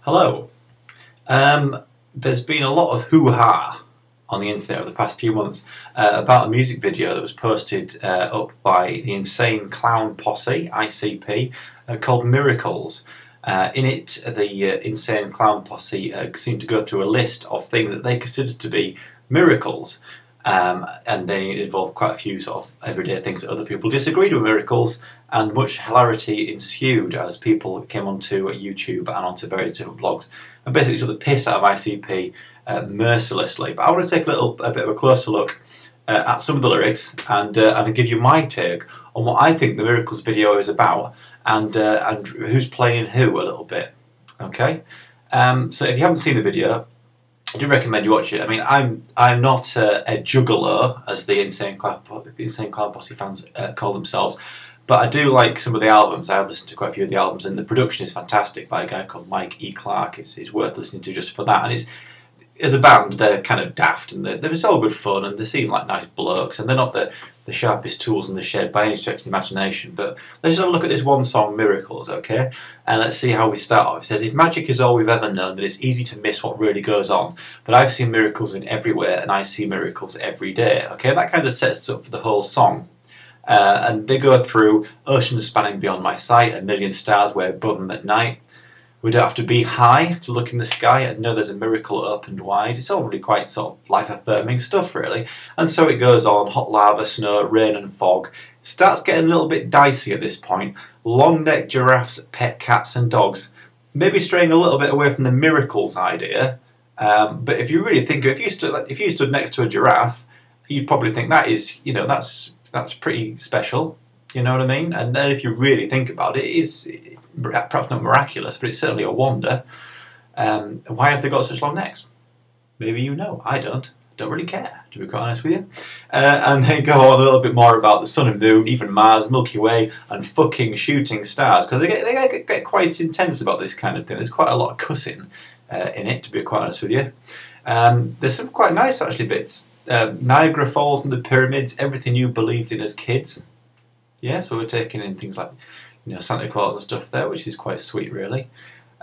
Hello. There's been a lot of hoo-ha on the internet over the past few months about a music video that was posted up by the Insane Clown Posse, ICP, called Miracles. In it, the Insane Clown Posse seemed to go through a list of things that they considered to be miracles. And they involved quite a few sort of everyday things that other people disagreed with miracles, and much hilarity ensued as people came onto YouTube and onto various different blogs and basically took the piss out of ICP mercilessly. But I want to take a bit of a closer look at some of the lyrics and give you my take on what I think the Miracles video is about and who's playing who a little bit. Okay, so if you haven't seen the video, I do recommend you watch it. I mean, I'm not a juggalo, as the Insane Clown Posse fans call themselves, but I do like some of the albums. I have listened to quite a few of the albums, and the production is fantastic by a guy called Mike E. Clark. It's worth listening to just for that. And as a band, they're kind of daft, and they're all good fun, and they seem like nice blokes, and they're not the sharpest tools in the shed by any stretch of the imagination. But let's just have a look at this one song, Miracles, okay? And let's see how we start off. It says, if magic is all we've ever known, then it's easy to miss what really goes on. But I've seen miracles in everywhere, and I see miracles every day. Okay, that kind of sets up for the whole song. And they go through oceans spanning beyond my sight, a million stars way above them at night. We don't have to be high to look in the sky and know there's a miracle opened wide. It's all really quite sort of life-affirming stuff, really. And so it goes on, hot lava, snow, rain and fog. It starts getting a little bit dicey at this point. Long-necked giraffes, pet cats and dogs. Maybe straying a little bit away from the miracles idea. But if you really think of it, if you stood next to a giraffe, you'd probably think that is, you know, that's pretty special. You know what I mean? And then if you really think about it, it is perhaps not miraculous, but it's certainly a wonder. Why have they got such long necks? Maybe you know. I don't. Don't really care, to be quite honest with you. And they go on a little bit more about the sun and moon, even Mars, Milky Way, and fucking shooting stars, because they get quite intense about this kind of thing. There's quite a lot of cussing in it, to be quite honest with you. There's some quite nice, actually, bits. Niagara Falls and the pyramids, everything you believed in as kids. Yeah, so we're taking in things like, you know, Santa Claus and stuff there, which is quite sweet, really.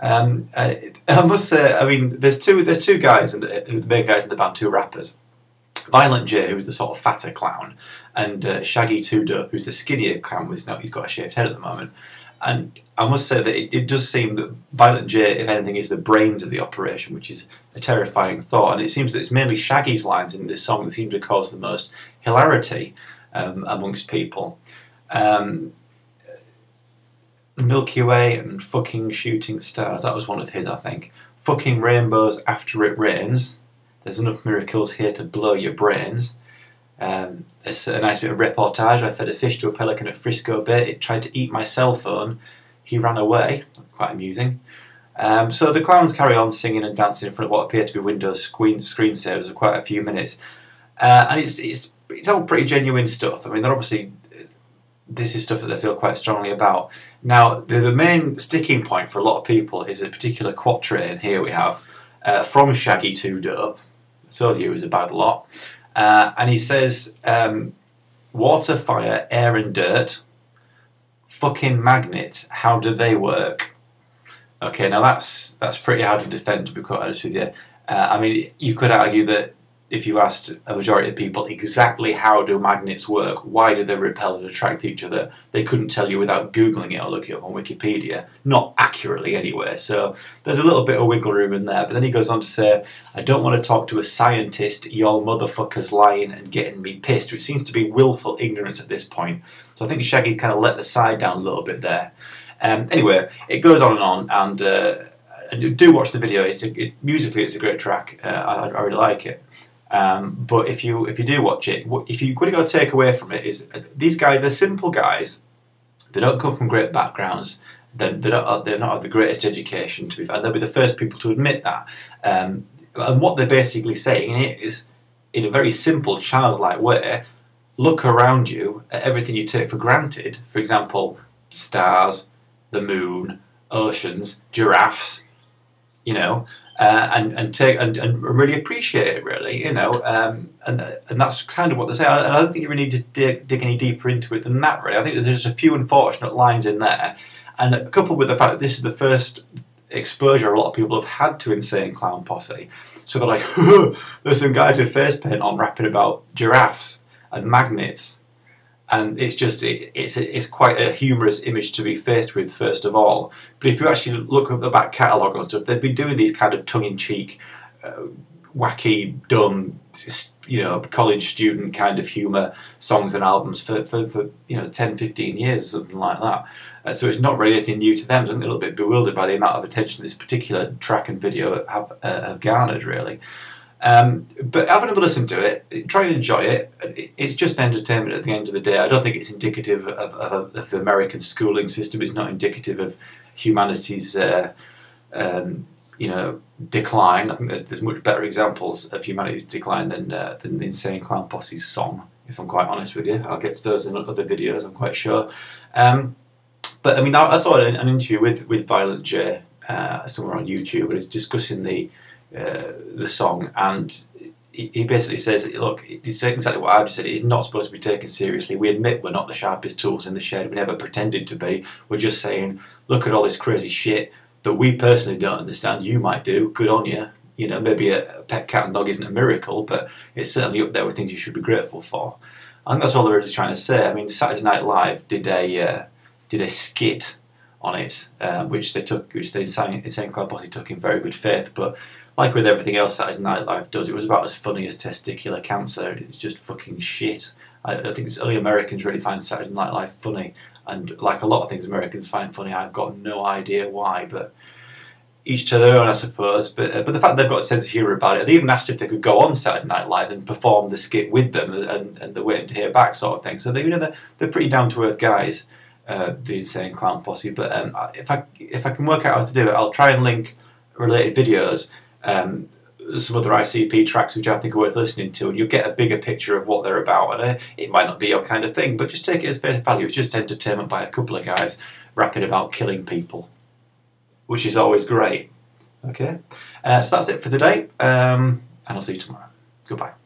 I must say, I mean, there's two guys, the main guys in the band, two rappers. Violent J, who's the sort of fatter clown, and Shaggy 2 Dope, who's the skinnier clown. He's got a shaved head at the moment. And I must say that it does seem that Violent J, if anything, is the brains of the operation, which is a terrifying thought. And it seems that it's mainly Shaggy's lines in this song that seem to cause the most hilarity amongst people. Milky Way and fucking shooting stars, that was one of his, I think. Fucking rainbows after it rains. There's enough miracles here to blow your brains. It's a nice bit of reportage. I fed a fish to a pelican at Frisco Bay. It tried to eat my cell phone. He ran away. Quite amusing. So the clowns carry on singing and dancing in front of what appear to be Windows screensavers for quite a few minutes. And it's all pretty genuine stuff. I mean, they're obviously... This is stuff that they feel quite strongly about. Now, the main sticking point for a lot of people is a particular quatrain here we have from Shaggy 2 Dope. Told you it was a bad lot. And he says, water, fire, air and dirt, fucking magnets, how do they work? Okay, now that's pretty hard to defend, to be quite honest with you. I mean, you could argue that if you asked a majority of people exactly how do magnets work, why do they repel and attract each other, they couldn't tell you without Googling it or looking it up on Wikipedia. Not accurately anyway, so there's a little bit of wiggle room in there. But then he goes on to say, I don't want to talk to a scientist, y'all motherfuckers lying and getting me pissed, which seems to be willful ignorance at this point. So I think Shaggy kind of let the side down a little bit there. Anyway, it goes on, and do watch the video. Musically, it's a great track. I really like it. But if you do watch it, if you've got to take away from it is these guys, they're simple guys. They don't come from great backgrounds. They're not of the greatest education, to be fair. They'll be the first people to admit that. And what they're basically saying is, in a very simple, childlike way, look around you at everything you take for granted. For example, stars, the moon, oceans, giraffes. You know. And really appreciate it, really, you know, and that's kind of what they say. I don't think you really need to dig any deeper into it than that, really. I think there's just a few unfortunate lines in there, and coupled with the fact that this is the first exposure a lot of people have had to Insane Clown Posse. So they're like, there's some guys with face paint on rapping about giraffes and magnets. And it's just, it's quite a humorous image to be faced with, first of all. But if you actually look at the back catalogue and stuff, they've been doing these kind of tongue-in-cheek, wacky, dumb, you know, college student kind of humour songs and albums for you know, 10, 15 years or something like that. So it's not really anything new to them. So I'm a little bit bewildered by the amount of attention this particular track and video have garnered, really. But having a listen to it, try and enjoy it. It's just entertainment at the end of the day. I don't think it's indicative of the American schooling system. It's not indicative of humanity's you know, decline. I think there's much better examples of humanity's decline than the Insane Clown Posse's song, if I'm quite honest with you. I'll get to those in other videos, I'm quite sure. But I mean, I saw an interview with Violent J somewhere on YouTube, and he's discussing the song, and he basically says, look, he's saying exactly what I've just said. It's not supposed to be taken seriously. We admit we're not the sharpest tools in the shed. We never pretended to be. We're just saying, look at all this crazy shit that we personally don't understand. You might do. Good on you. You know, maybe a pet cat and dog isn't a miracle, but it's certainly up there with things you should be grateful for. I think that's all they're really trying to say. I mean, Saturday Night Live did a skit on it, which the Insane Clown Posse took in very good faith. But like with everything else Saturday Night Live does, it was about as funny as testicular cancer. It's just fucking shit. I think it's only Americans really find Saturday Night Live funny, and like a lot of things Americans find funny, I've got no idea why, but each to their own, I suppose. But the fact they've got a sense of humour about it, they even asked if they could go on Saturday Night Live and perform the skit with them, and they're waiting to hear back, sort of thing. So they're pretty down to earth guys, the Insane Clown Posse. But if I can work out how to do it, I'll try and link related videos. Some other ICP tracks which I think are worth listening to, and you'll get a bigger picture of what they're about. And it might not be your kind of thing, but just take it as face value. It's just entertainment by a couple of guys rapping about killing people, which is always great. Okay, so that's it for today, and I'll see you tomorrow. Goodbye.